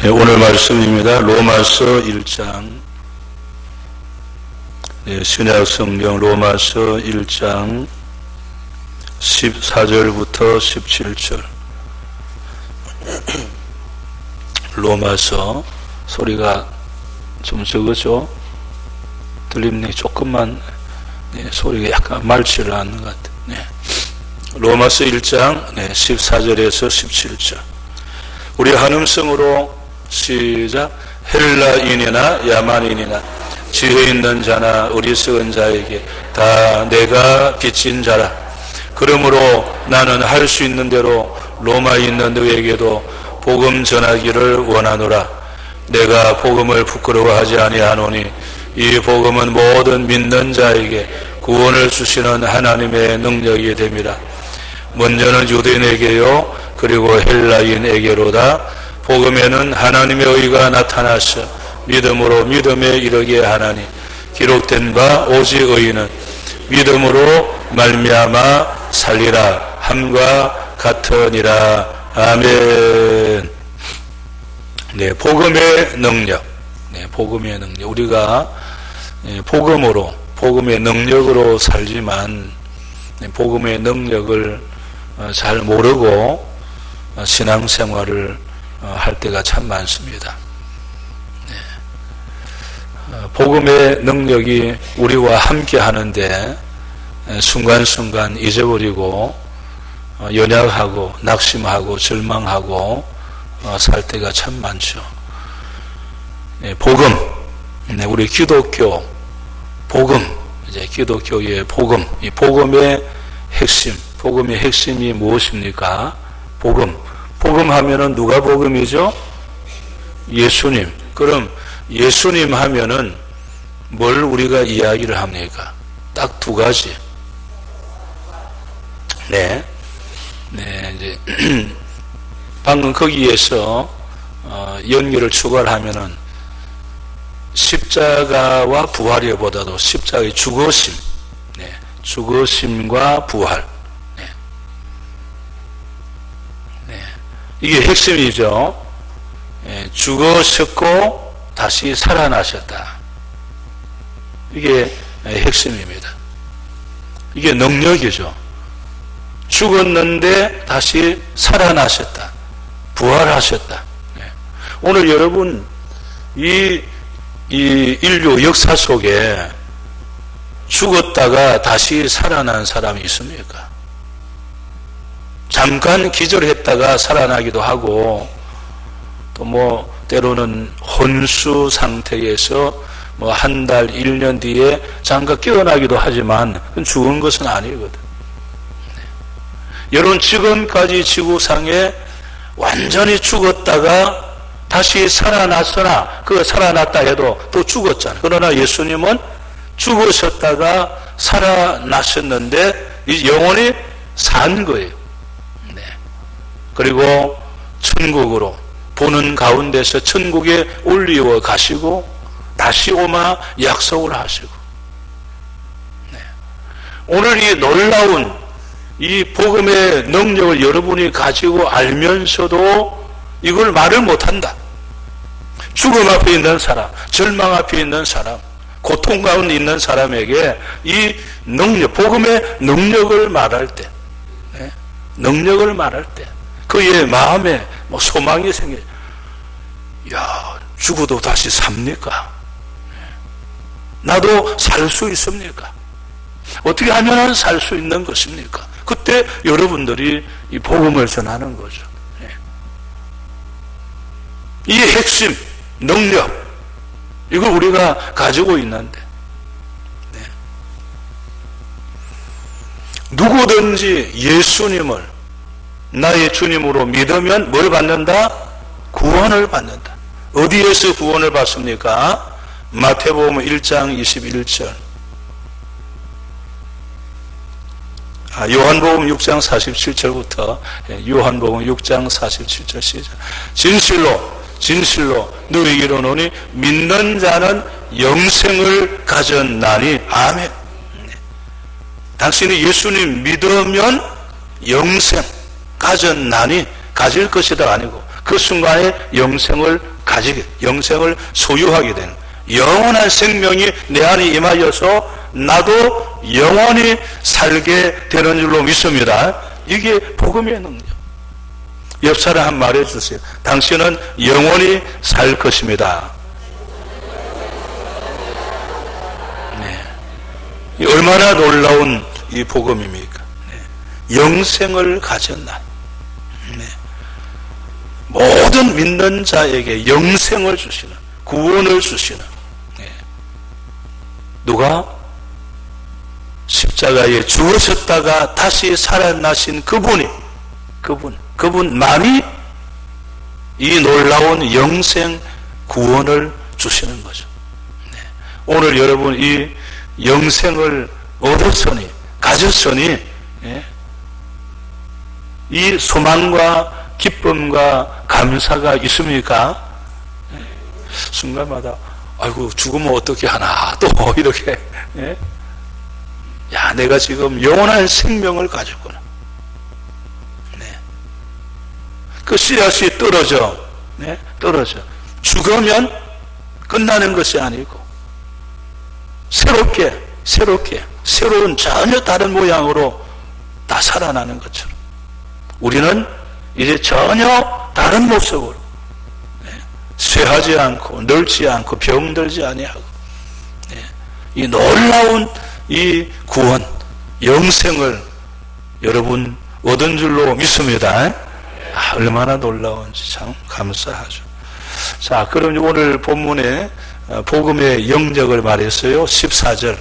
네, 오늘 말씀입니다. 로마서 1장, 신약 성경 로마서 1장 14절부터 17절. 로마서 소리가 좀 적어죠? 들립니? 조금만 소리가 약간 맑지를 않는 것 같아요. 로마서 1장 14절에서 17절. 우리 한음성으로 시작. 헬라인이나 야만인이나 지혜 있는 자나 어리석은 자에게 다 내가 빚진 자라. 그러므로 나는 할 수 있는 대로 로마에 있는 너에게도 복음 전하기를 원하노라. 내가 복음을 부끄러워하지 아니하노니 이 복음은 모든 믿는 자에게 구원을 주시는 하나님의 능력이 됨이라. 먼저는 유대인에게요 그리고 헬라인에게로다. 복음에는 하나님의 의가 나타나서 믿음으로 믿음에 이르게 하나니 기록된 바 오직 의인은 믿음으로 말미암아 살리라 함과 같으니라. 아멘. 복음의 능력. 복음의 능력. 우리가 복음으로, 복음의 능력으로 살지만 복음의 능력을 잘 모르고 신앙생활을 할 때가 참 많습니다. 복음의 능력이 우리와 함께 하는데 순간순간 잊어버리고 연약하고 낙심하고 절망하고 살 때가 참 많죠. 복음, 우리 기독교 복음, 이제 기독교의 복음, 이 복음의 핵심, 복음의 핵심이 무엇입니까? 복음. 복음 하면은 누가 복음이죠? 예수님. 그럼 예수님 하면은 뭘 우리가 이야기를 합니까? 딱 두 가지. 이제 방금 거기에서 연결을 추가하면은 십자가와 부활이보다도 십자가의 죽으심, 죽으심과 부활. 이게 핵심이죠. 죽으셨고 다시 살아나셨다. 이게 핵심입니다. 이게 능력이죠. 죽었는데 다시 살아나셨다. 부활하셨다. 오늘 여러분 이 인류 역사 속에 죽었다가 다시 살아난 사람이 있습니까? 잠깐 기절했다가 살아나기도 하고 또 때로는 혼수 상태에서 한 달, 1년 뒤에 잠깐 깨어나기도 하지만 그건 죽은 것은 아니거든. 여러분 지금까지 지구상에 완전히 죽었다가 다시 살아났으나 그 살아났다 해도 또 죽었잖아요. 그러나 예수님은 죽으셨다가 살아나셨는데 영원히 산 거예요. 그리고 천국으로 보는 가운데서 천국에 올리워 가시고 다시 오마 약속을 하시고. 오늘 이 놀라운 이 복음의 능력을 여러분이 가지고 알면서도 이걸 말을 못한다. 죽음 앞에 있는 사람, 절망 앞에 있는 사람, 고통 가운데 있는 사람에게 이 능력, 복음의 능력을 말할 때, 능력을 말할 때 그의 마음에 소망이 생겨요. 야, 죽어도 다시 삽니까? 나도 살 수 있습니까? 어떻게 하면 살 수 있는 것입니까? 그때 여러분들이 이 복음을 전하는 거죠. 이 핵심, 능력, 이걸 우리가 가지고 있는데, 누구든지 예수님을 나의 주님으로 믿으면 뭘 받는다? 구원을 받는다. 어디에서 구원을 받습니까? 마태복음 1장 21절. 요한복음 6장 47절부터 요한복음 6장 47절 시작. 진실로 너희에게 이르노니 믿는 자는 영생을 가졌나니. 아멘. 당신이 예수님 믿으면 영생 가졌나니 가질 것이다 아니고 그 순간에 영생을 가지게, 영생을 소유하게 되는, 영원한 생명이 내 안에 임하여서 나도 영원히 살게 되는 줄로 믿습니다. 이게 복음의 능력. 옆 사람 한 말 해주세요. 당신은 영원히 살 것입니다. 네. 얼마나 놀라운 이 복음입니까? 네. 영생을 가졌나. 네. 모든 믿는 자에게 영생을 주시는, 구원을 주시는, 네. 누가? 십자가에 죽으셨다가 다시 살아나신 그분만이 이 놀라운 영생 구원을 주시는 거죠. 네. 오늘 여러분 이 영생을 얻었으니, 가졌으니, 네. 이 소망과 기쁨과 감사가 있습니까? 네. 순간마다 아이고 죽으면 어떻게 하나 또 이렇게, 네. 야, 내가 지금 영원한 생명을 가졌구나. 네. 그 씨앗이 떨어져. 네? 떨어져. 죽으면 끝나는 것이 아니고, 새로운 전혀 다른 모양으로 다 살아나는 것처럼. 우리는 이제 전혀 다른 모습으로, 네. 쇠하지 않고, 늙지 않고, 병들지 아니하고, 네. 이 놀라운 이 구원, 영생을 여러분 얻은 줄로 믿습니다. 아, 얼마나 놀라운지 참 감사하죠. 자, 그럼 오늘 본문에 복음의 영역을 말했어요. 14절.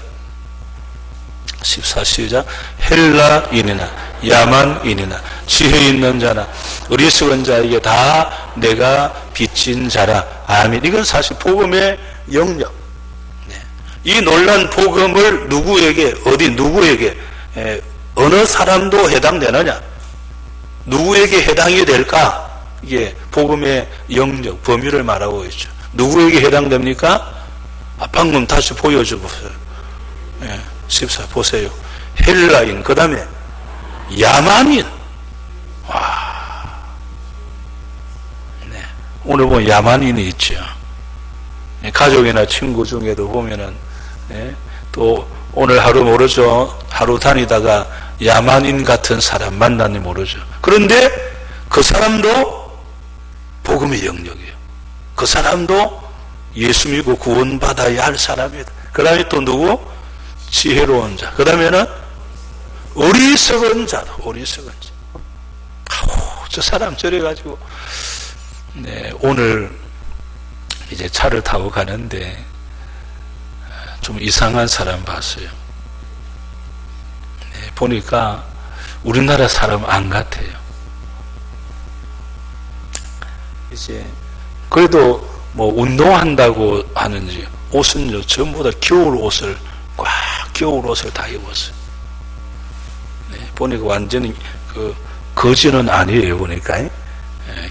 14 시작. 헬라인이나 야만인이나 지혜 있는 자나 어리석은 자에게 다 내가 빚진 자라. 아멘. 이건 사실 복음의 영역. 이 놀란 복음을 누구에게, 어느 사람도 해당되느냐? 누구에게 해당이 될까? 이게 복음의 영역, 범위를 말하고 있죠. 누구에게 해당됩니까? 방금 다시 보여줘 보세요. 14 보세요. 헬라인, 그 다음에 야만인. 와. 네. 오늘 보면 야만인이 있죠. 가족이나 친구 중에도 보면은, 네, 또 오늘 하루 모르죠. 하루 다니다가 야만인 같은 사람 만나니 모르죠. 그런데 그 사람도 복음의 영역이에요. 그 사람도 예수 믿고 구원받아야 할 사람이다. 그 다음에 또 누구? 지혜로운 자. 그 다음에는 어리석은 자도, 어리석은 자. 아우, 저 사람 저래가지고, 네, 오늘 이제 차를 타고 가는데 좀 이상한 사람 봤어요. 네, 보니까 우리나라 사람 안 같아요. 이제 그래도 뭐 운동한다고 하는지 옷은 전부 다 겨울 옷을 다 입었어요. 네, 보니까 완전히 거지는 아니에요. 보니까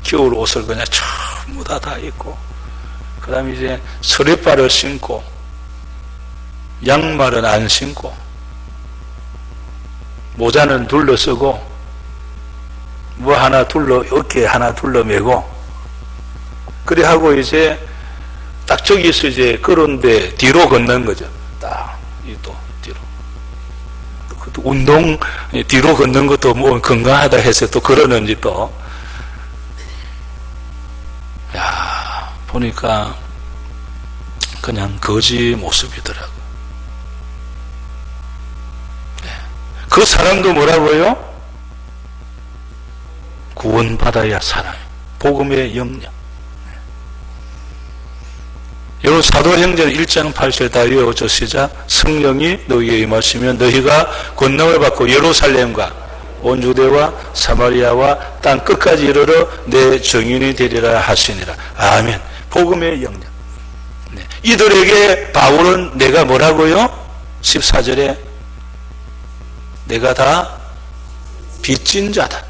겨울 옷을 그냥 전부 다 입고, 그 다음에 이제 서리발을 신고, 양말은 안 신고, 모자는 둘러쓰고, 뭐 하나 어깨 하나 둘러매고, 그래 하고 이제 딱 저기서 이제 그런데 뒤로 걷는 거죠. 딱, 또 뒤로. 또 운동, 뒤로 걷는 것도 뭐 건강하다 해서 또 그러는지 또. 야, 보니까 그냥 거지 모습이더라고. 네. 그 사람도 뭐라고요? 구원받아야 살아요. 복음의 영역. 여러분 사도행전 1장 8절 다 외워줘. 시작. 성령이 너희에게 임하시면 너희가 권능을 받고 예루살렘과 온 유대와 사마리아와 땅 끝까지 이르러 내 증인이 되리라 하시니라. 아멘. 복음의 영역. 네. 이들에게 바울은 내가 뭐라고요? 14절에 내가 다 빚진 자다.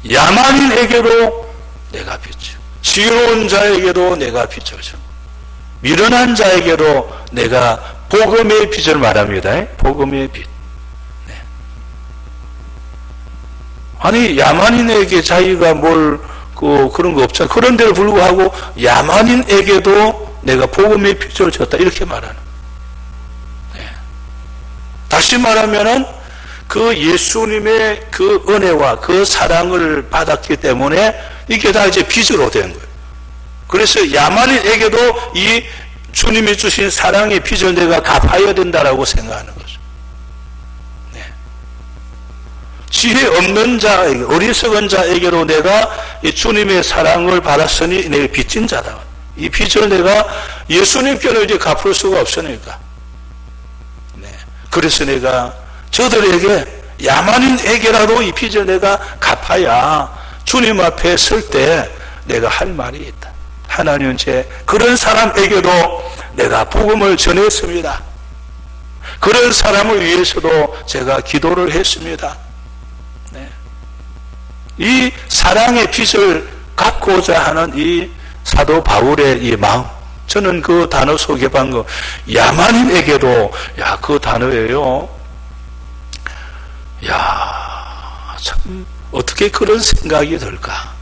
야만인에게도 내가 빚져. 지혜로운 자에게도 내가 빚져줘. 미련한 자에게도 내가 복음의 빚을 말합니다. 복음의 빚. 네. 아니 야만인에게 자기가 뭘 그런 거 없잖아. 그런데도 불구하고 야만인에게도 내가 복음의 빚을 졌다. 이렇게 말하는. 네. 다시 말하면은 그 예수님의 그 은혜와 그 사랑을 받았기 때문에 이게 다 이제 빚으로 된 거예요. 그래서 야만인에게도 이 주님이 주신 사랑의 빚을 내가 갚아야 된다라고 생각하는 거죠. 네. 지혜 없는 자에게, 어리석은 자에게로 내가 이 주님의 사랑을 받았으니 내가 빚진 자다. 이 빚을 내가 예수님께는 이제 갚을 수가 없으니까. 네. 그래서 내가 저들에게, 야만인에게라도 이 빚을 내가 갚아야 주님 앞에 설 때 내가 할 말이 있다. 하나님은 그런 사람에게도 내가 복음을 전했습니다. 그런 사람을 위해서도 제가 기도를 했습니다. 네. 이 사랑의 빚을 갚고자 하는 이 사도 바울의 이 마음, 저는 그 단어 속에 방금 야만인에게도, 그 단어예요. 참 어떻게 그런 생각이 들까?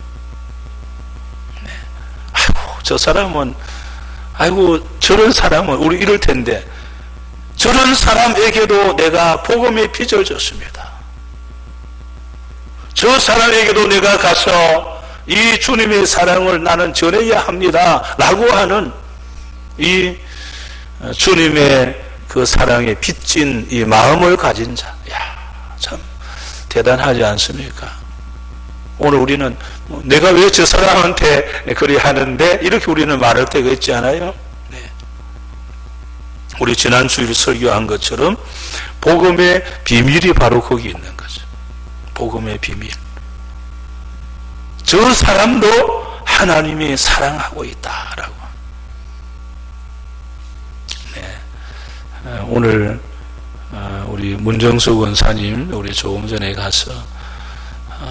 네. 저 사람은, 저런 사람은, 우리 이럴 텐데, 저런 사람에게도 내가 복음의 빚을 줬습니다. 저 사람에게도 내가 가서 이 주님의 사랑을 나는 전해야 합니다. 라고 하는 이 주님의 그 사랑에 빚진 이 마음을 가진 자. 참 대단하지 않습니까? 오늘 우리는 내가 왜 저 사람한테 그리 하는데 이렇게 우리는 말할 때가 있지 않아요? 네. 우리 지난 주일 설교한 것처럼 복음의 비밀이 바로 거기 있는 거죠. 복음의 비밀. 저 사람도 하나님이 사랑하고 있다라고. 네. 오늘 우리 문정수 권사님, 우리 조금 전에 가서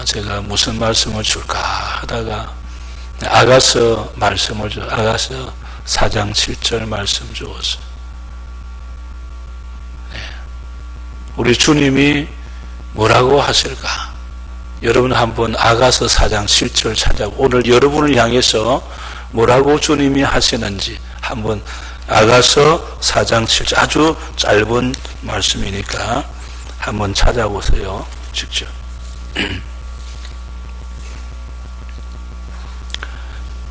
제가 무슨 말씀을 줄까 하다가 아가서 말씀을 줘. 아가서 4장 7절 말씀 주었어. 네. 우리 주님이 뭐라고 하실까? 여러분 한번 아가서 4장 7절 찾아보고 오늘 여러분을 향해서 뭐라고 주님이 하시는지 한번 아가서 4장 7절 아주 짧은 말씀이니까 한번 찾아보세요. 직접.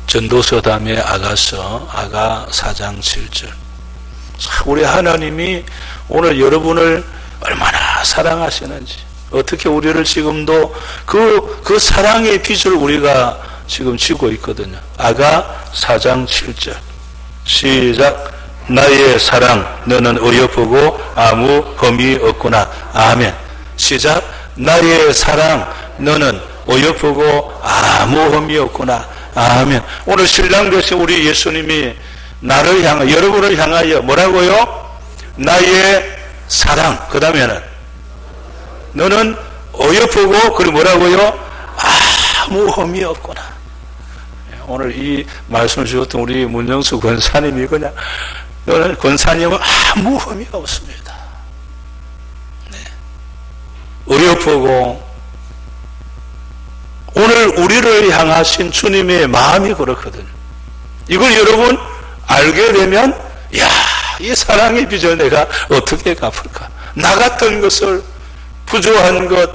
전도서담의 아가서 아가 4장 7절. 우리 하나님이 오늘 여러분을 얼마나 사랑하시는지, 어떻게 우리를 지금도 그 사랑의 빚을 우리가 지금 지고 있거든요. 아가 4장 7절. 시작. 나의 사랑 너는 어여쁘고 아무 흠이 없구나. 아멘. 시작. 나의 사랑 너는 어여쁘고 아무 흠이 없구나. 아멘. 오늘 신랑 되신 우리 예수님이 나를 향하여, 여러분을 향하여 뭐라고요? 나의 사랑, 그 다음에는 너는 어여쁘고, 그리고 뭐라고요? 아무 흠이 없구나. 오늘 이 말씀을 주셨던 우리 문정수 권사님이 그냥, 너는 권사님은 아무 흠이 없습니다. 네. 어여쁘고, 오늘 우리를 향하신 주님의 마음이 그렇거든요. 이걸 여러분 알게 되면, 이 사랑의 빚을 내가 어떻게 갚을까? 나 같은 것을, 부조한 것,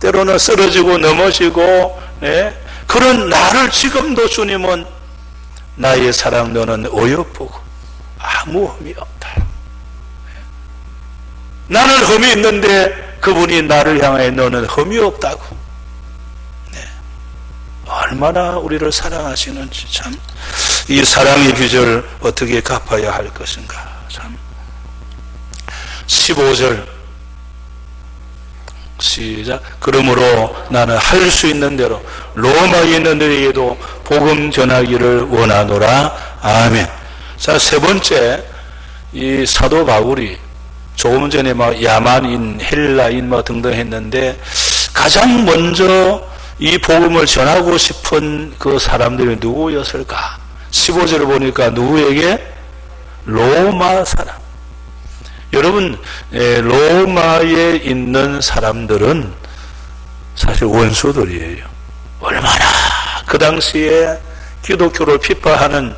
때로는 쓰러지고 넘어지고, 네? 그런 나를 지금도 주님은 나의 사랑 너는 어여쁘고 아무 흠이 없다. 나는 흠이 있는데 그분이 나를 향해 너는 흠이 없다고. 네. 얼마나 우리를 사랑하시는지 참. 이 사랑의 빚을 어떻게 갚아야 할 것인가. 참. 15절 시작. 그러므로 나는 할 수 있는 대로 로마에 있는 너희에게도 복음 전하기를 원하노라. 아멘. 자, 세 번째, 이 사도 바울이 조금 전에 야만인, 헬라인 등등 했는데 가장 먼저 이 복음을 전하고 싶은 그 사람들이 누구였을까? 15절을 보니까 누구에게? 로마 사람. 여러분, 로마에 있는 사람들은 사실 원수들이에요. 얼마나 그 당시에 기독교를 핍박하는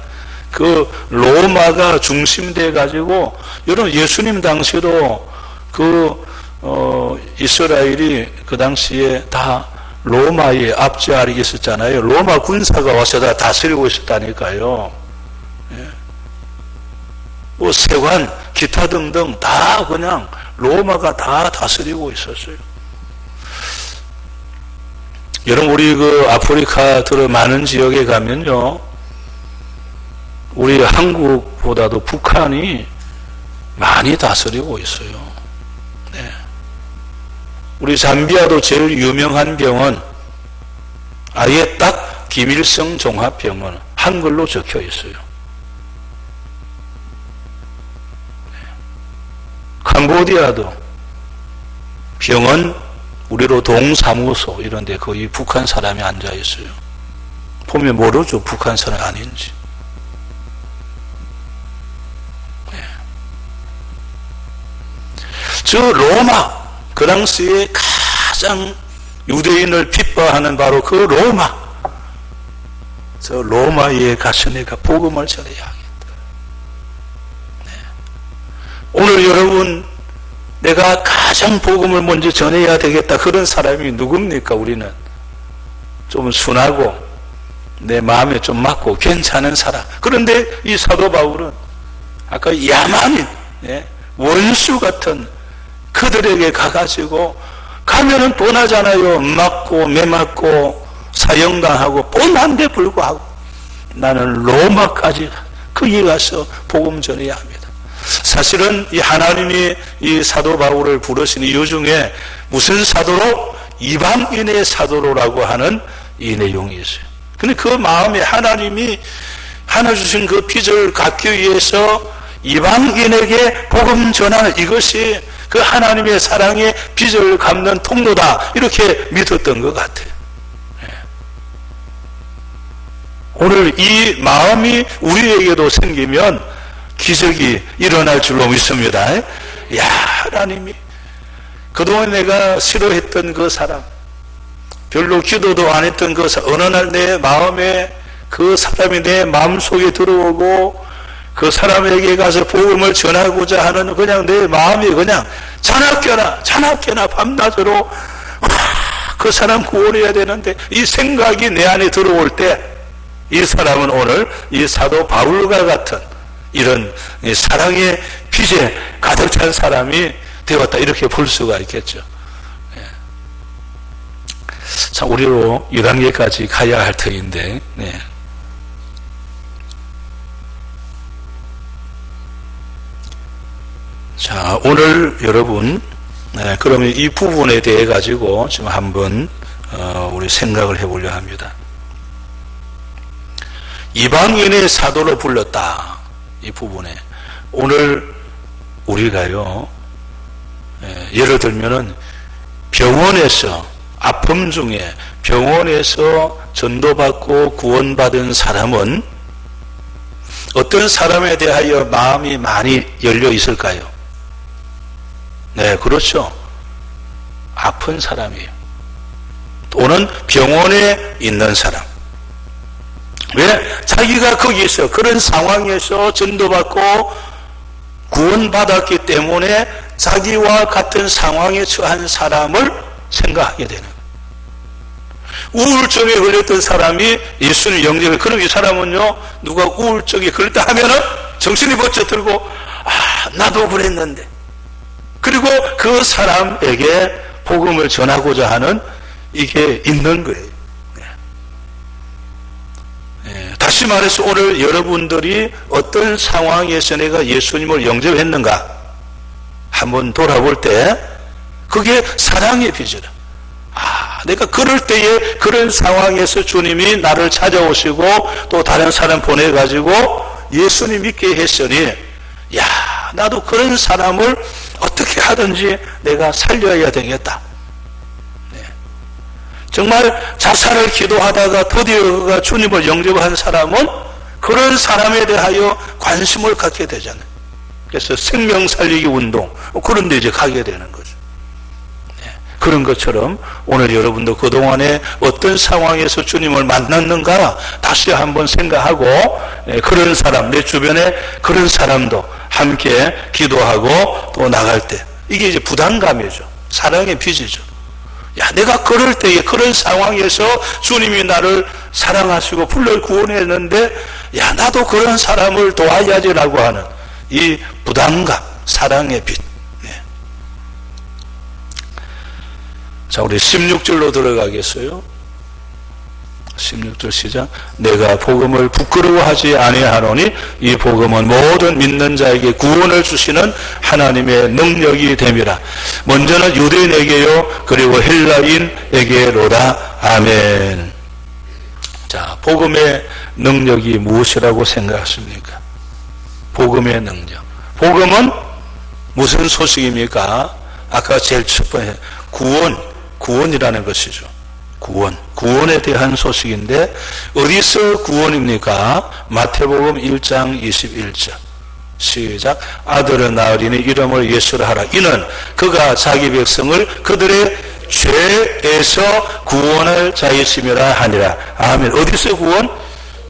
그 로마가 중심돼 가지고, 여러분 예수님 당시도 이스라엘이 그 당시에 다 로마의 압제 아래 있었잖아요. 로마 군사가 와서 다 다스리고 있었다니까요. 예. 뭐 세관, 기타 등등 다 그냥 로마가 다 다스리고 있었어요. 여러분, 우리 아프리카 많은 지역에 가면요, 우리 한국보다도 북한이 많이 다스리고 있어요. 네. 우리 잠비아도 제일 유명한 병원, 아예 딱 김일성 종합병원, 한글로 적혀 있어요. 네. 캄보디아도 병원, 우리로 동사무소 이런 데 거의 북한 사람이 앉아 있어요. 보면 모르죠, 북한 사람 아닌지. 네. 저 로마, 그 당시에 가장 유대인을 핍박하는 바로 그 로마, 저 로마에 가서 내가 복음을 전해야 하겠다. 네. 오늘 여러분, 내가 가장 복음을 먼저 전해야 되겠다, 그런 사람이 누굽니까? 우리는 좀 순하고 내 마음에 좀 맞고 괜찮은 사람. 그런데 이 사도 바울은 아까 야만인, 원수 같은 그들에게 가가지고, 가면은 뻔하잖아요. 맞고 매맞고 사형당하고 뻔한데 불구하고 나는 로마까지 거기 가서 복음 전해야 합니다. 사실은 이 하나님이 이 사도 바울을 부르신 이유 중에 무슨 사도로? 이방인의 사도로라고 하는 이 내용이 있어요. 근데 그 마음에 하나님이 하나 주신 그 빚을 갚기 위해서 이방인에게 복음 전하는, 이것이 그 하나님의 사랑의 빚을 갚는 통로다, 이렇게 믿었던 것 같아요. 오늘 이 마음이 우리에게도 생기면 기적이 일어날 줄로 믿습니다. 야, 하나님이 그동안 내가 싫어했던 그 사람, 별로 기도도 안 했던 그 사람, 어느 날 내 마음에 그 사람이 내 마음속에 들어오고 그 사람에게 가서 복음을 전하고자 하는, 그냥 내 마음이 그냥 자나깨나 밤낮으로 그 사람 구원해야 되는데, 이 생각이 내 안에 들어올 때, 이 사람은 오늘 이 사도 바울과 같은 이런 사랑의 빚에 가득 찬 사람이 되었다, 이렇게 볼 수가 있겠죠. 자, 우리로 1단계까지 가야 할 터인데, 자, 오늘 여러분, 그러면 이 부분에 대해 가지고 지금 한번 우리 생각을 해보려 합니다. 이방인의 사도로 불렀다, 이 부분에 오늘 우리가요, 예를 들면은 병원에서 아픔 중에 병원에서 전도받고 구원받은 사람은 어떤 사람에 대하여 마음이 많이 열려 있을까요? 네, 그렇죠. 아픈 사람이에요. 또는 병원에 있는 사람. 왜? 자기가 거기서 그런 상황에서 전도받고 구원받았기 때문에 자기와 같은 상황에 처한 사람을 생각하게 되는 거예요. 우울증에 걸렸던 사람이 예수님 영접을, 그럼 이 사람은요, 누가 우울증에 걸렸다 하면은 정신이 번쩍 들고, 나도 그랬는데. 그리고 그 사람에게 복음을 전하고자 하는 이게 있는 거예요. 다시 말해서 오늘 여러분들이 어떤 상황에서 내가 예수님을 영접했는가 한번 돌아볼 때, 그게 사랑의 빚이라. 내가 그럴 때에 그런 상황에서 주님이 나를 찾아오시고 또 다른 사람 보내가지고 예수님 믿게 했으니, 나도 그런 사람을 어떻게 하든지 내가 살려야 되겠다. 정말 자살을 기도하다가 드디어 주님을 영접한 사람은 그런 사람에 대하여 관심을 갖게 되잖아요. 그래서 생명 살리기 운동, 그런 데 이제 가게 되는 거죠. 그런 것처럼 오늘 여러분도 그동안에 어떤 상황에서 주님을 만났는가 다시 한번 생각하고 그런 사람, 내 주변에 그런 사람도 함께 기도하고 또 나갈 때 이게 이제 부담감이죠. 사랑의 빚이죠. 야, 내가 그럴 때에 그런 상황에서 주님이 나를 사랑하시고 불러 구원했는데 야, 나도 그런 사람을 도와야지라고 하는 이 부담감, 사랑의 빚. 네. 자, 우리 16절로 들어가겠어요. 16절 시작. 내가 복음을 부끄러워하지 아니하노니 이 복음은 모든 믿는 자에게 구원을 주시는 하나님의 능력이 됨이라. 먼저는 유대인에게요 그리고 헬라인에게로다. 아멘. 자, 복음의 능력이 무엇이라고 생각하십니까? 복음의 능력. 복음은 무슨 소식입니까? 아까 제일 첫 번째 구원이라는 것이죠. 구원에 대한 소식인데 어디서 구원입니까? 마태복음 1장 21절 시작. 아들을 낳으리니 이름을 예수라 하라. 이는 그가 자기 백성을 그들의 죄에서 구원할 자이심이라 하니라. 아멘. 어디서 구원?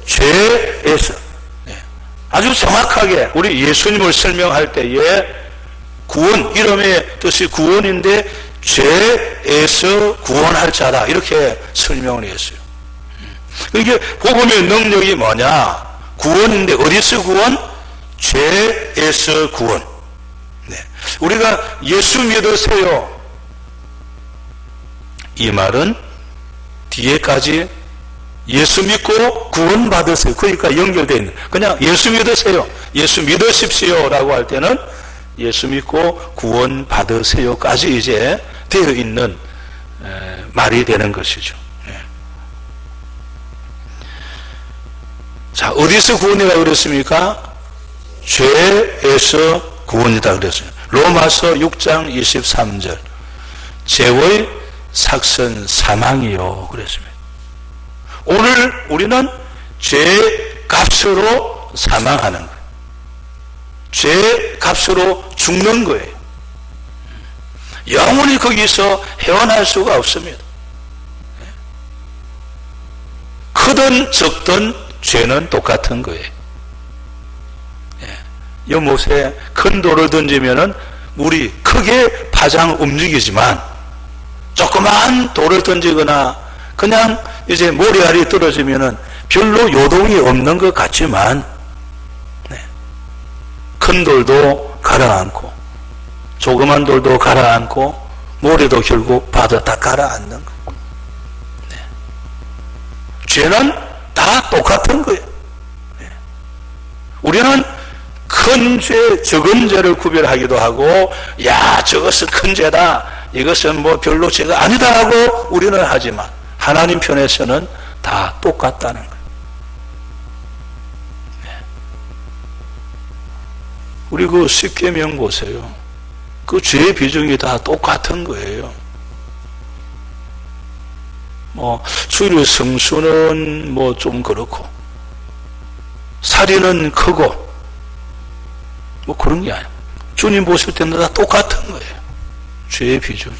죄에서. 아주 정확하게 우리 예수님을 설명할 때에 구원, 이름의 뜻이 구원인데 죄에서 구원할 자라 이렇게 설명을 했어요. 이게 복음의 능력이 뭐냐? 구원인데 어디서 구원? 죄에서 구원. 네. 우리가 예수 믿으세요. 이 말은 뒤에까지 예수 믿고 구원 받으세요. 그러니까 연결되어 있는. 그냥 예수 믿으세요. 예수 믿으십시오 라고 할 때는 예수 믿고 구원 받으세요까지 이제 되어 있는 말이 되는 것이죠. 자, 어디서 구원이라 그랬습니까? 죄에서 구원이다 그랬어요. 로마서 6장 23절 죄의 삭선 사망이요 그랬습니다. 오늘 우리는 죄 값으로 사망하는 거예요. 죄 값으로 죽는 거예요. 영원히 거기서 헤어날 수가 없습니다. 크든 적든 죄는 똑같은 거예요. 연못에 큰 돌을 던지면은 물이 크게 파장 움직이지만 조그만 돌을 던지거나 그냥 이제 모래알이 떨어지면은 별로 요동이 없는 것 같지만 큰 돌도 가라앉고 조그만 돌도 가라앉고 모래도 결국 바다 다 가라앉는 거예요. 죄는 다 똑같은 거예요. 우리는 큰 죄, 적은 죄를 구별하기도 하고 야 저것은 큰 죄다 이것은 뭐 별로 죄가 아니다라고 우리는 하지만 하나님 편에서는 다 똑같다는 거예요. 우리 그 십계명 보세요. 그 죄의 비중이 다 똑같은 거예요. 뭐 주일 성수는 뭐 좀 그렇고 살인은 크고 뭐 그런 게 아니에요. 주님 보실 때는 다 똑같은 거예요. 죄의 비중이.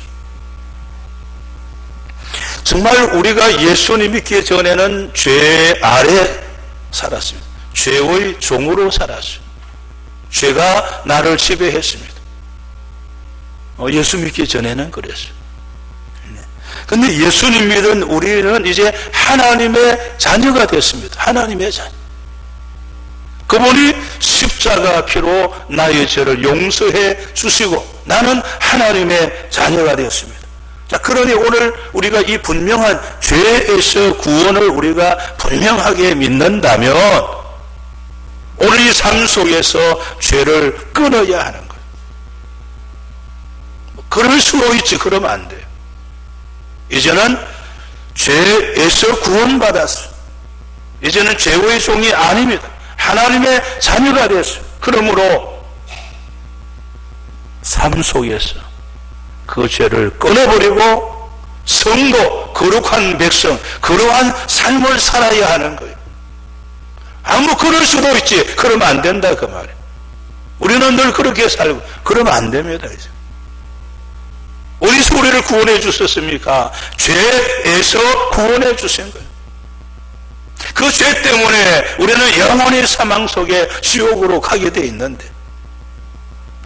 정말 우리가 예수님 믿기 전에는 죄 아래 살았습니다. 죄의 종으로 살았어요. 죄가 나를 지배했습니다. 예수 믿기 전에는 그랬어요. 근데 예수님 믿은 우리는 이제 하나님의 자녀가 됐습니다. 하나님의 자녀. 그분이 십자가 피로 나의 죄를 용서해 주시고 나는 하나님의 자녀가 되었습니다. 자, 그러니 오늘 우리가 이 분명한 죄에서 구원을 우리가 분명하게 믿는다면 오늘 이 삶 속에서 죄를 끊어야 하는 거예요. 그럴 수도 있지, 그러면 안 돼요. 이제는 죄에서 구원받았어요. 이제는 죄의 종이 아닙니다. 하나님의 자녀가 됐어요. 그러므로 삶 속에서 그 죄를 끊어버리고 성도, 거룩한 백성, 그러한 삶을 살아야 하는 거예요. 아무 그럴 수도 있지. 그러면 안 된다 그 말이에요. 우리는 늘 그렇게 살고 그러면 안 됩니다. 이제. 어디서 우리를 구원해 주셨습니까? 죄에서 구원해 주신 거예요. 그 죄 때문에 우리는 영원히 사망 속에 지옥으로 가게 돼 있는데,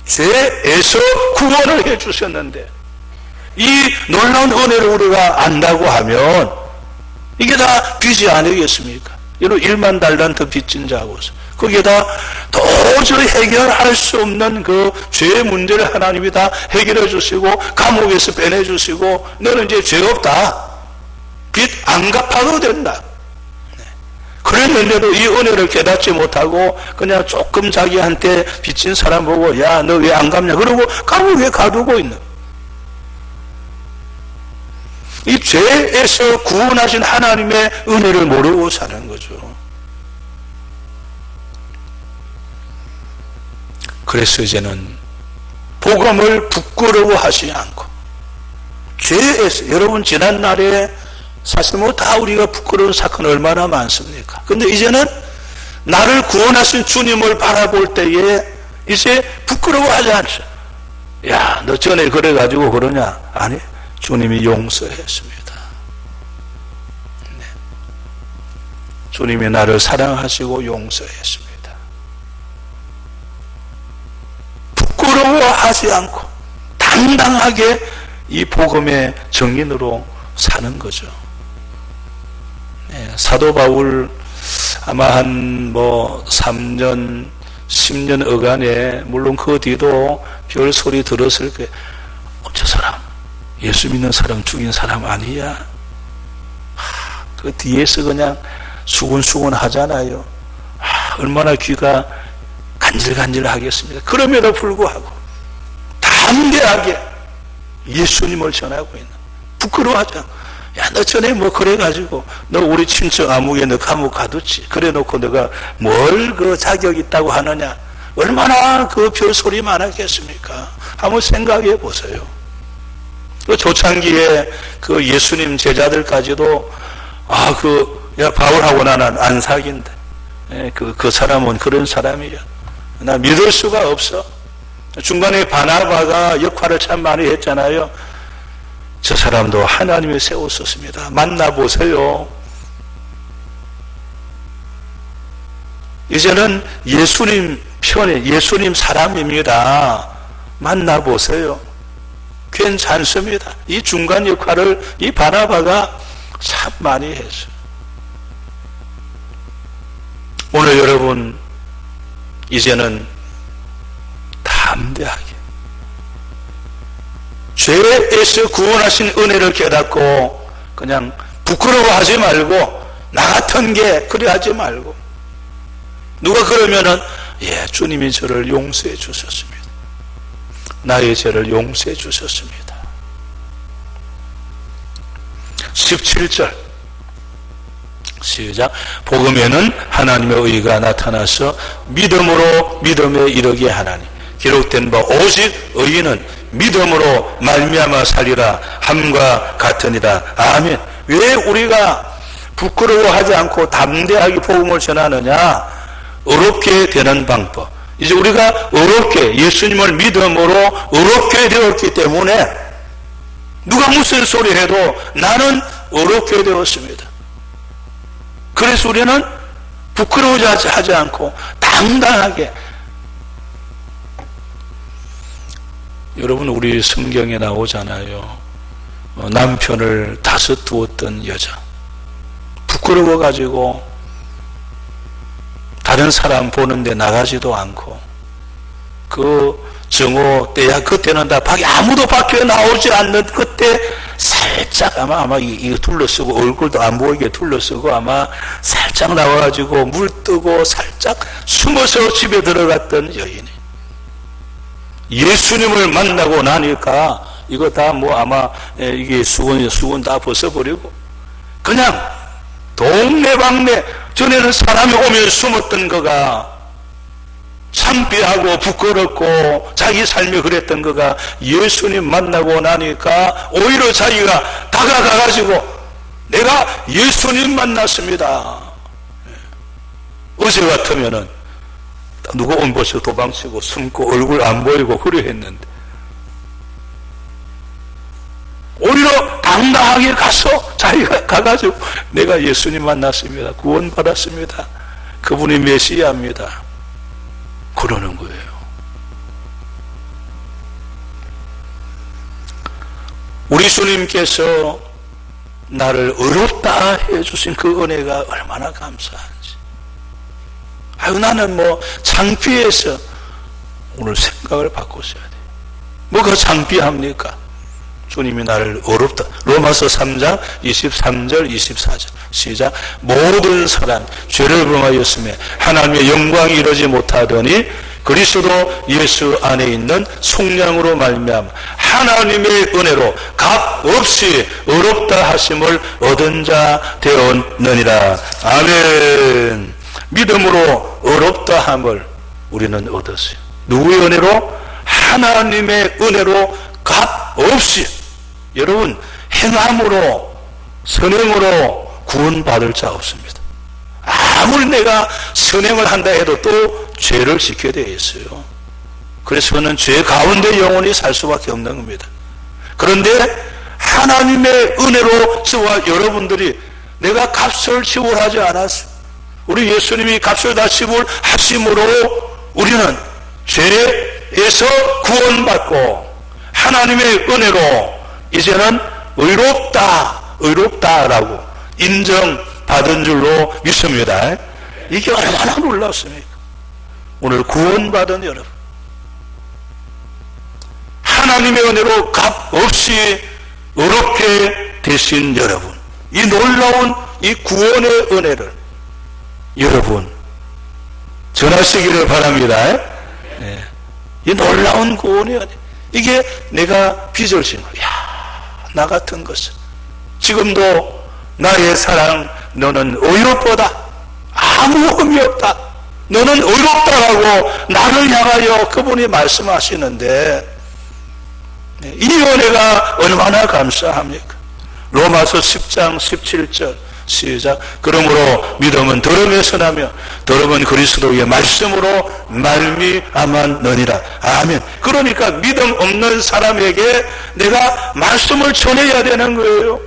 죄에서 구원을 해 주셨는데, 이 놀라운 은혜를 우리가 안다고 하면 이게 다 빚이 아니겠습니까? 이런 1만 달란트 빚진 자고서 거기에다 도저히 해결할 수 없는 그 죄의 문제를 하나님이 다 해결해 주시고 감옥에서 빼내 주시고 너는 이제 죄 없다, 빚 안 갚아도 된다. 그랬는데도 이 은혜를 깨닫지 못하고 그냥 조금 자기한테 빚진 사람 보고 야 너 왜 안 갚냐 그러고 감옥에 가두고 있는, 이 죄에서 구원하신 하나님의 은혜를 모르고 사는 거죠. 그래서 이제는 복음을 부끄러워하지 않고 죄에서, 여러분 지난날에 사실 뭐 다 우리가 부끄러운 사건 얼마나 많습니까? 근데 이제는 나를 구원하신 주님을 바라볼 때에 이제 부끄러워하지 않죠. 야, 너 전에 그래가지고 그러냐? 아니, 주님이 용서했습니다. 네. 주님이 나를 사랑하시고 용서했습니다. 부끄러워하지 않고 당당하게 이 복음의 정인으로 사는 거죠. 네, 사도 바울 아마 한 3년 10년 어간에, 물론 그 뒤도 별 소리 들었을 거예요. 저 사람 예수 믿는 사람 죽인 사람 아니야? 그 뒤에서 그냥 수근수근 하잖아요. 얼마나 귀가 간질간질 하겠습니까? 그럼에도 불구하고 담대하게 예수님을 전하고 있는, 부끄러워하지 않고, 야, 너 전에 뭐 그래가지고 너 우리 친척 아무개 너 감옥 가뒀지, 그래 놓고 너가 뭘 그 자격 있다고 하느냐, 얼마나 그 별소리 많았겠습니까? 한번 생각해 보세요. 그 초창기에 그 예수님 제자들까지도 야 바울하고 나는 안 사귄다, 그 사람은 그런 사람이야, 나 믿을 수가 없어. 중간에 바나바가 역할을 참 많이 했잖아요. 저 사람도 하나님이 세웠었습니다. 만나보세요. 이제는 예수님 편에, 예수님 사람입니다. 만나보세요. 괜찮습니다. 이 중간 역할을 이 바나바가 참 많이 했어요. 오늘 여러분 이제는 담대하게 죄에서 구원하신 은혜를 깨닫고 그냥 부끄러워하지 말고, 나 같은 게 그래 하지 말고, 누가 그러면은 예, 주님이 저를 용서해 주셨습니다. 나의 죄를 용서해 주셨습니다. 17절 시작. 복음에는 하나님의 의가 나타나서 믿음으로 믿음에 이르게 하나니 기록된 바 오직 의인은 믿음으로 말미암아 살리라 함과 같으니라. 아멘. 왜 우리가 부끄러워하지 않고 담대하게 복음을 전하느냐? 의롭게 되는 방법. 이제 우리가 의롭게, 예수님을 믿음으로 의롭게 되었기 때문에 누가 무슨 소리 해도 나는 의롭게 되었습니다. 그래서 우리는 부끄러워하지 않고 당당하게, 여러분 우리 성경에 나오잖아요. 남편을 다섯 두었던 여자, 부끄러워가지고 다른 사람 보는데 나가지도 않고, 그 정오 때야, 그때는 다 아무도 밖에 나오지 않는 그때 살짝 아마 이거 둘러쓰고, 얼굴도 안 보이게 둘러쓰고 아마 살짝 나와가지고 물 뜨고 살짝 숨어서 집에 들어갔던 여인이 예수님을 만나고 나니까 이거 다 아마 이게 수건 다 벗어버리고 그냥 동네방네, 전에는 사람이 오면 숨었던 거가, 창피하고 부끄럽고 자기 삶이 그랬던 거가 예수님 만나고 나니까 오히려 자기가 다가가가지고 내가 예수님 만났습니다. 어제 같으면은 누가 온 벌써 도망치고 숨고 얼굴 안 보이고 그래 했는데, 마지막에 가서 자기가 가가지고 내가 예수님 만났습니다, 구원받았습니다, 그분이 메시아입니다, 그러는 거예요. 우리 주님께서 나를 의롭다 해주신 그 은혜가 얼마나 감사한지. 아유, 나는 뭐 창피해서 오늘 생각을 바꾸셔야 돼요. 뭐가 창피합니까? 주님이 나를 의롭다. 로마서 3장 23절 24절 시작. 모든 사람 죄를 범하였으며 하나님의 영광이 이루지 못하더니 그리스도 예수 안에 있는 속량으로 말미암아 하나님의 은혜로 값없이 의롭다 하심을 얻은 자 되었느니라. 아멘. 믿음으로 의롭다 함을 우리는 얻었어요. 누구의 은혜로? 하나님의 은혜로 값없이. 여러분, 행함으로 선행으로 구원받을 자 없습니다. 아무리 내가 선행을 한다 해도 또 죄를 지켜야 되어 있어요. 그래서 그는 죄 가운데 영원히 살 수밖에 없는 겁니다. 그런데 하나님의 은혜로 저와 여러분들이 내가 값을 지불하지 않았어요. 우리 예수님이 값을 다 지불하심으로 우리는 죄에서 구원받고 하나님의 은혜로 이제는 의롭다라고 인정받은 줄로 믿습니다. 이게 얼마나 놀랍습니까? 오늘 구원받은 여러분, 하나님의 은혜로 값없이 의롭게 되신 여러분, 이 놀라운 이 구원의 은혜를 여러분 전하시기를 바랍니다. 네. 이 놀라운 구원의 은혜, 이게 내가 빚을 진 거야. 나 같은 것은 지금도 나의 사랑 너는 의롭보다 아무 의미 없다, 너는 의롭다라고 나를 향하여 그분이 말씀하시는데 이 은혜가 얼마나 감사합니까? 로마서 10장 17절 시작. 그러므로 믿음은 들음에서 나며 들음은 그리스도의 말씀으로 말미암았느니라. 아멘. 그러니까 믿음 없는 사람에게 내가 말씀을 전해야 되는 거예요.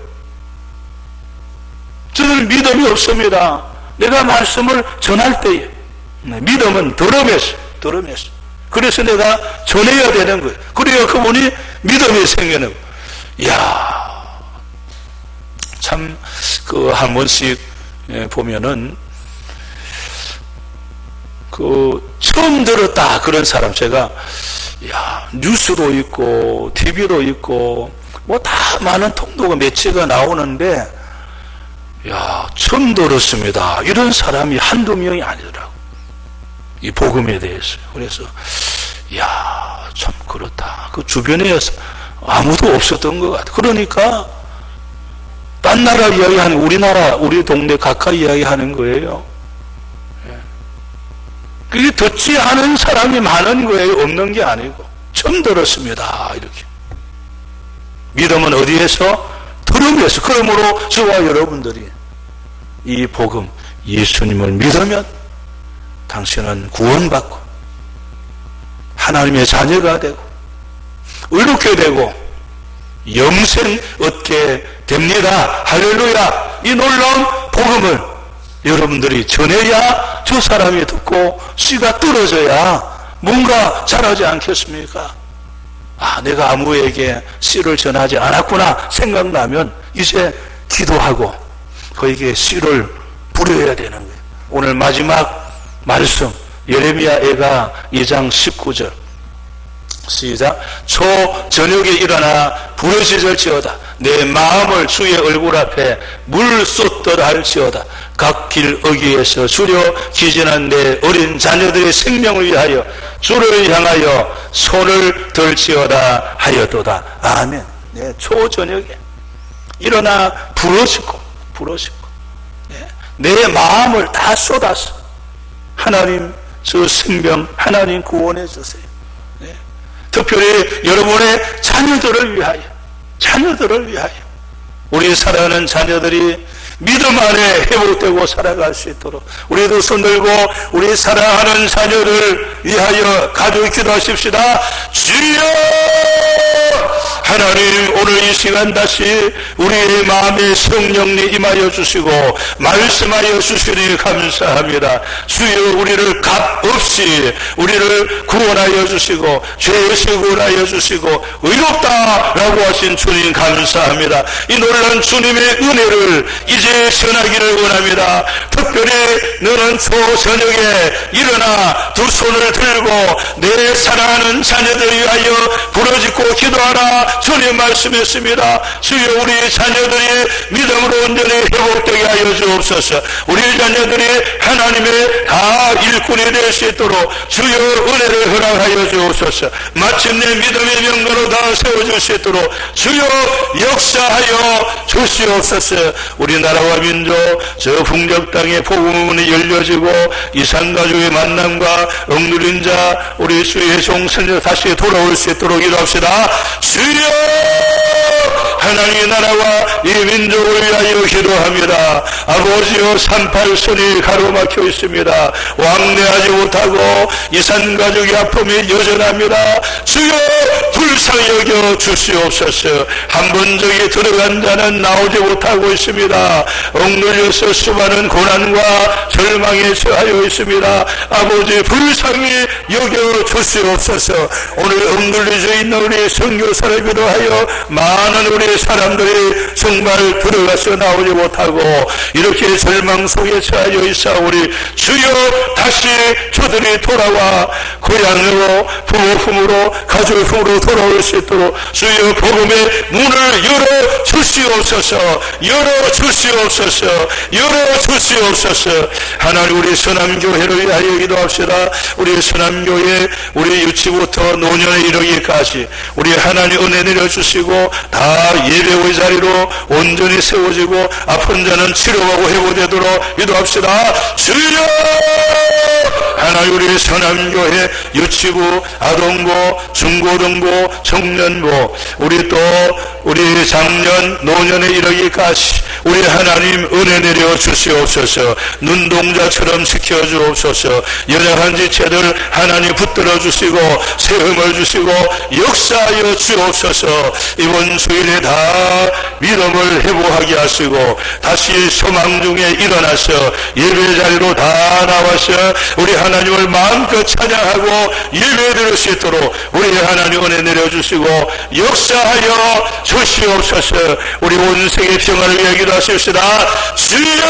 저는 믿음이 없습니다. 내가 말씀을 전할 때에 믿음은 들음에서. 그래서 내가 전해야 되는 거예요. 그래야 그분이 믿음이 생기는 거예요. 이야, 참, 한 번씩 보면은, 처음 들었다, 그런 사람, 제가, 뉴스로 있고, TV로 있고, 뭐 다 많은 통로가 매체가 나오는데, 처음 들었습니다, 이런 사람이 한두 명이 아니더라고. 이 복음에 대해서. 그래서, 참, 그렇다. 그 주변에 아무도 없었던 것 같아. 그러니까, 딴 나라 이야기하는, 우리나라, 우리 동네 가까이 이야기하는 거예요. 그게 듣지 않은 사람이 많은 거예요. 없는 게 아니고. 처음 들었습니다. 이렇게. 믿음은 어디에서? 들음에서. 그러므로 저와 여러분들이 이 복음, 예수님을 믿으면 당신은 구원받고 하나님의 자녀가 되고 의롭게 되고 영생 얻게 됩니다. 할렐루야. 이 놀라운 복음을 여러분들이 전해야 저 사람이 듣고 씨가 떨어져야 뭔가 자라지 않겠습니까? 내가 아무에게 씨를 전하지 않았구나 생각나면 이제 기도하고 그에게 씨를 뿌려야 되는 거예요. 오늘 마지막 말씀 예레미야애가 2장 19절 시작. 초저녁에 일어나 부르짖을지어다. 내 마음을 주의 얼굴 앞에 물 쏟더라 할지어다. 각 길 어귀에서 주려 기진한 내 어린 자녀들의 생명을 위하여 주를 향하여 손을 들지어다 하였도다. 아멘. 네, 초저녁에 일어나 부르짖고 네, 내 마음을 다 쏟아서 하나님 저 생명 하나님 구원해 주세요. 특별히 여러분의 자녀들을 위하여 우리 사랑하는 자녀들이 믿음 안에 회복되고 살아갈 수 있도록 우리도 손들고 우리 사랑하는 자녀를 위하여 가족이 기도하십시다. 주여 하나님, 오늘 이 시간 다시 우리의 마음에 성령님 임하여 주시고 말씀하여 주시니 감사합니다. 주여, 우리를 값없이 우리를 구원하여 주시고 죄에서 구원하여 주시고 의롭다라고 하신 주님 감사합니다. 이 놀라운 주님의 은혜를 이제 전하기를 원합니다. 특별히 너는 초저녁에 일어나 두 손을 들고 내 사랑하는 자녀들 위하여 부르짖고 기도하라 주님 말씀했습니다. 주여, 우리 자녀들이 믿음으로 온전히 회복되게 하여 주옵소서. 우리 자녀들이 하나님의 다 일꾼이 될 수 있도록 주여 은혜를 허락하여 주옵소서. 마침내 믿음의 명도로 다 세워줄 수 있도록 주여 역사하여 주시옵소서. 우리나라와 민족 저 북녘 땅의 복음문이 열려지고 이산가족의 만남과 억누린 자 우리 주의 종선녀 다시 돌아올 수 있도록 기도합시다. 주여, 하나님의 나라와 이 민족을 위하여 기도합니다. 아버지여, 38선이 가로막혀 있습니다. 왕래하지 못하고 이산가족의 아픔이 여전합니다. 주여, 불쌍히 여겨 주시옵소서. 한 번 저기 들어간 자는 나오지 못하고 있습니다. 억눌려서 수많은 고난과 절망에 처하여 있습니다. 아버지, 불쌍히 여겨 주시옵소서. 오늘 억눌려져 있는 우리 선교사를 비롯하여 많은 우리 사람들이 정말 들어가서 나오지 못하고 이렇게 절망 속에 처하여 있사오니 주여, 다시 저들이 돌아와 고향으로 부모품으로 가족품으로 돌아올 수 있도록 주여 복음의 문을 열어 주시옵소서. 열어 주시옵소서. 열어 주시옵소서. 하나님, 우리 선암교회를 위하여 기도합시다. 우리 선암교회 우리 유치부터 노년에 이르기까지 우리 하나님 은혜 내려주시고 다 예배의 자리로 온전히 세워지고 아픈 자는 치료하고 회복되도록 기도합시다. 주여, 하나님, 우리 선암교회 유치부, 아동부, 중고등부, 청년부 우리 또 우리 작년 노년에 이르기까지 우리 하나님 은혜 내려 주시옵소서. 눈동자처럼 지켜주옵소서. 연약한 지체들 하나님 붙들어 주시고 세움을 주시고 역사하여 주옵소서. 이번 주일에 다 믿음을 회복하게 하시고 다시 소망 중에 일어나서 예배 자리로 다 나와서 우리 하나님을 마음껏 찬양하고 예배 드릴 수 있도록 우리 하나님 은혜 내려주시고 역사하여 주시옵소서. 우리 온 세계 평화를 위해 기도하십시다. 주여,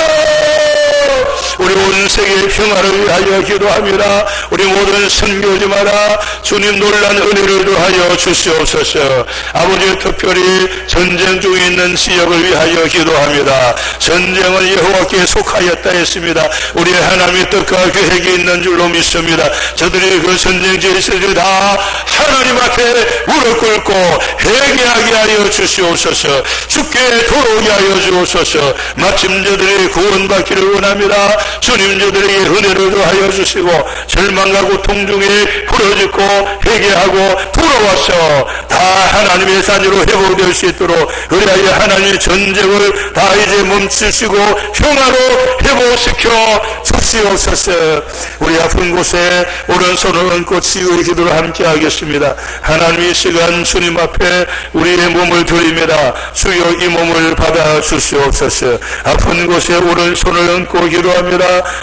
우리 온 세계 평화를 위하여 기도합니다. 우리 모든 선교지마다 주님 놀란 은혜를 더하여 주시옵소서. 아버지, 특별히 전쟁 중에 있는 지역을 위하여 기도합니다. 전쟁은 여호와께 속하였다 했습니다. 우리 하나님의 뜻과 계획이 있는 줄로 믿습니다. 저들이 그 전쟁지에 있을 다 하나님 앞에 무릎 꿇고 회개하게 하여 주시옵소서. 주께 돌아오게 하여 주옵소서. 마침 저들이 구원받기를 원합니다. 주님, 저들에게 은혜를 더하여 주시고 절망과 고통 중에 부르짖고 회개하고 돌아와서 다 하나님의 자녀로 회복될 수 있도록 그리하여 하나님의 전쟁을 다 이제 멈추시고 평화로 회복시켜 주시옵소서. 우리 아픈 곳에 오른손을 얹고 치유의 기도를 함께 하겠습니다. 하나님, 이 시간 주님 앞에 우리의 몸을 드립니다. 주여, 이 몸을 받아 주시옵소서. 아픈 곳에 오른손을 얹고 기도합니다.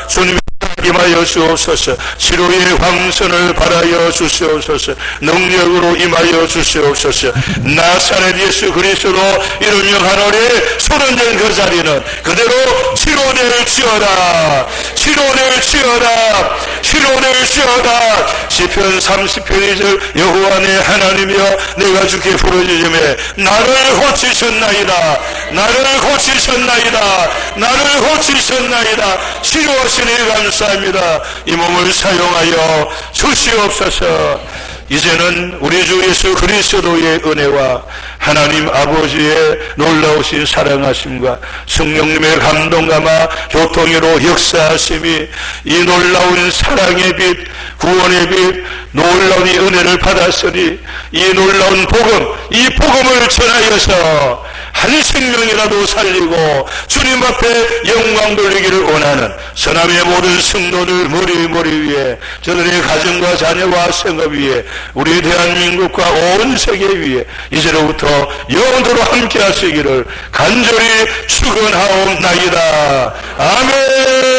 주님, 임하여 주옵소서. 치료의 황선을 바라여 주시옵소서. 능력으로 임하여 주시옵소서. 나사렛 예수 그리스도로 이름 명하노니 손흔든 그 자리는 그대로 치료될지어다. 치료될지어다. 치료될지어다. 시편 30편 2절 여호와 내 하나님이여 내가 주께 부르짖음에 나를 고치셨나이다. 나를 고치셨나이다. 나를 고치셨나이다. 치료하시니 감사합니다. 이 몸을 사용하여 주시옵소서. 이제는 우리 주 예수 그리스도의 은혜와 하나님 아버지의 놀라우신 사랑하심과 성령님의 감동감화 교통으로 역사하심이 이 놀라운 사랑의 빛, 구원의 빛, 놀라운 이 은혜를 받았으니 이 놀라운 복음, 이 복음을 전하여서 한 생명이라도 살리고 주님 앞에 영광 돌리기를 원하는 서남의 모든 성도들 머리 위에 저들의 가정과 자녀와 생업 위에 우리 대한민국과 온 세계 위에 이제로부터 영원토록 함께 하시기를 간절히 축원하옵나이다. 아멘.